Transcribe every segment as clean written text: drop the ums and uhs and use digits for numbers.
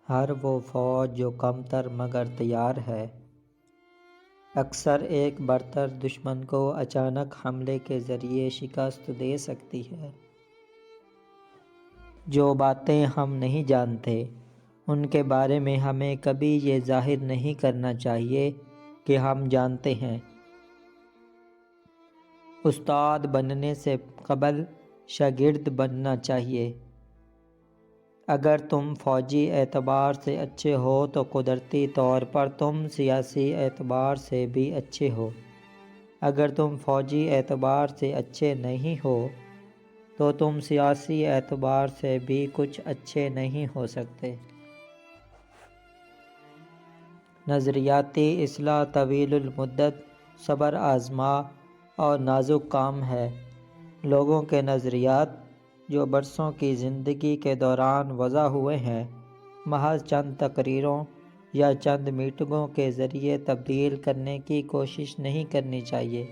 ہر وہ فوج جو کمتر مگر تیار ہے، اکثر ایک برتر دشمن کو اچانک حملے کے ذریعے شکست دے سکتی ہے۔ جو باتیں ہم نہیں جانتے ان کے بارے میں ہمیں کبھی یہ ظاہر نہیں کرنا چاہیے کہ ہم جانتے ہیں۔ استاد بننے سے قبل شاگرد بننا چاہیے۔ اگر تم فوجی اعتبار سے اچھے ہو تو قدرتی طور پر تم سیاسی اعتبار سے بھی اچھے ہو۔ اگر تم فوجی اعتبار سے اچھے نہیں ہو تو تم سیاسی اعتبار سے بھی کچھ اچھے نہیں ہو سکتے۔ نظریاتی اصلاح طویل المدت، صبر آزما اور نازک کام ہے۔ لوگوں کے نظریات جو برسوں کی زندگی کے دوران وضع ہوئے ہیں، محض چند تقریروں یا چند میٹنگوں کے ذریعے تبدیل کرنے کی کوشش نہیں کرنی چاہیے۔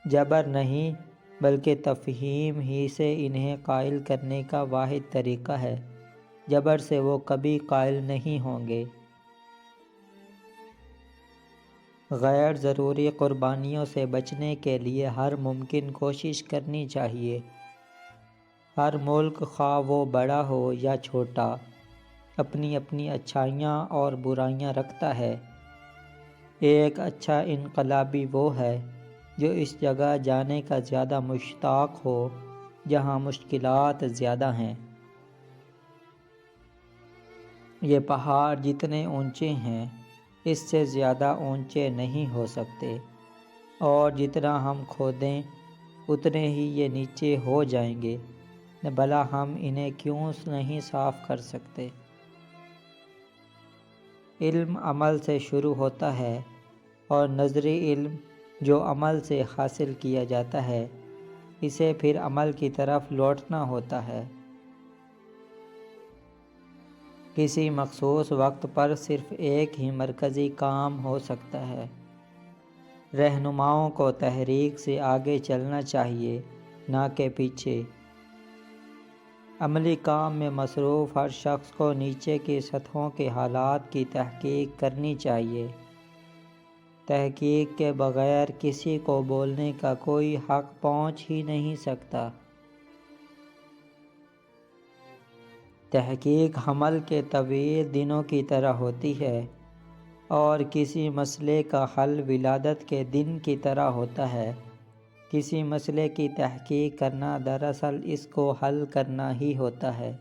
جبر نہیں بلکہ تفہیم ہی سے انہیں قائل کرنے کا واحد طریقہ ہے۔ جبر سے وہ کبھی قائل نہیں ہوں گے۔ غیر ضروری قربانیوں سے بچنے کے لیے ہر ممکن کوشش کرنی چاہیے۔ ہر ملک خواہ وہ بڑا ہو یا چھوٹا، اپنی اپنی اچھائیاں اور برائیاں رکھتا ہے۔ ایک اچھا انقلابی وہ ہے جو اس جگہ جانے کا زیادہ مشتاق ہو جہاں مشکلات زیادہ ہیں۔ یہ پہاڑ جتنے اونچے ہیں اس سے زیادہ اونچے نہیں ہو سکتے، اور جتنا ہم کھودیں اتنے ہی یہ نیچے ہو جائیں گے، بھلا ہم انہیں کیوں نہیں صاف کر سکتے؟ علم عمل سے شروع ہوتا ہے، اور نظری علم جو عمل سے حاصل کیا جاتا ہے اسے پھر عمل کی طرف لوٹنا ہوتا ہے۔ کسی مخصوص وقت پر صرف ایک ہی مرکزی کام ہو سکتا ہے۔ رہنماؤں کو تحریک سے آگے چلنا چاہیے، نہ کہ پیچھے۔ عملی کام میں مصروف ہر شخص کو نیچے کی سطحوں کے حالات کی تحقیق کرنی چاہیے۔ تحقیق کے بغیر کسی کو بولنے کا کوئی حق پہنچ ہی نہیں سکتا۔ تحقیق حمل کے طویل دنوں کی طرح ہوتی ہے، اور کسی مسئلے کا حل ولادت کے دن کی طرح ہوتا ہے۔ کسی مسئلے کی تحقیق کرنا دراصل اس کو حل کرنا ہی ہوتا ہے۔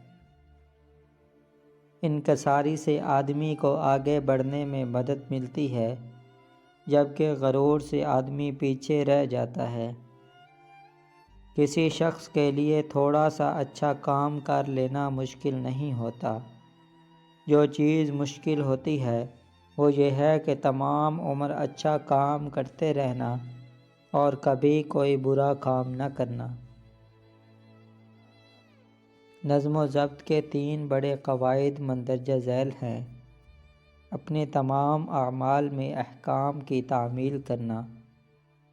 انکساری سے آدمی کو آگے بڑھنے میں مدد ملتی ہے، جبکہ غرور سے آدمی پیچھے رہ جاتا ہے۔ کسی شخص کے لیے تھوڑا سا اچھا کام کر لینا مشکل نہیں ہوتا۔ جو چیز مشکل ہوتی ہے وہ یہ ہے کہ تمام عمر اچھا کام کرتے رہنا اور کبھی کوئی برا کام نہ کرنا۔ نظم و ضبط کے 3 بڑے قواعد مندرجہ ذیل ہیں۔ اپنے تمام اعمال میں احکام کی تعمیل کرنا،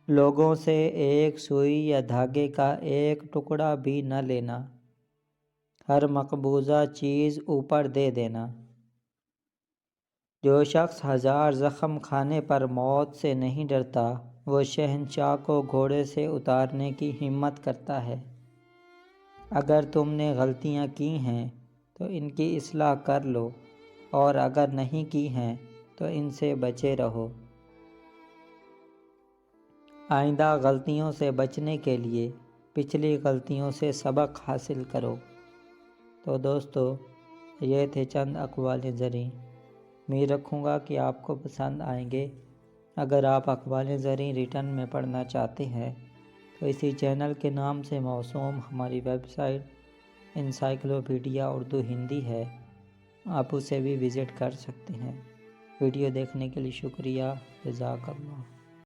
لوگوں سے ایک سوئی یا دھاگے کا ایک ٹکڑا بھی نہ لینا، ہر مقبوضہ چیز اوپر دے دینا۔ جو شخص 1000 زخم کھانے پر موت سے نہیں ڈرتا وہ شہنشاہ کو گھوڑے سے اتارنے کی ہمت کرتا ہے۔ اگر تم نے غلطیاں کی ہیں تو ان کی اصلاح کر لو، اور اگر نہیں کی ہیں تو ان سے بچے رہو۔ آئندہ غلطیوں سے بچنے کے لیے پچھلی غلطیوں سے سبق حاصل کرو۔ تو دوستو، یہ تھے چند اقوال زریں۔ امید رکھوں گا کہ آپ کو پسند آئیں گے۔ اگر آپ اقوال زریں ریٹن میں پڑھنا چاہتے ہیں تو اسی چینل کے نام سے موسوم ہماری web site encyclopedia Urdu Hindi ہے، آپ اسے بھی وزٹ کر سکتے ہیں۔ ویڈیو دیکھنے کے لیے شکریہ۔ جزاک اللہ۔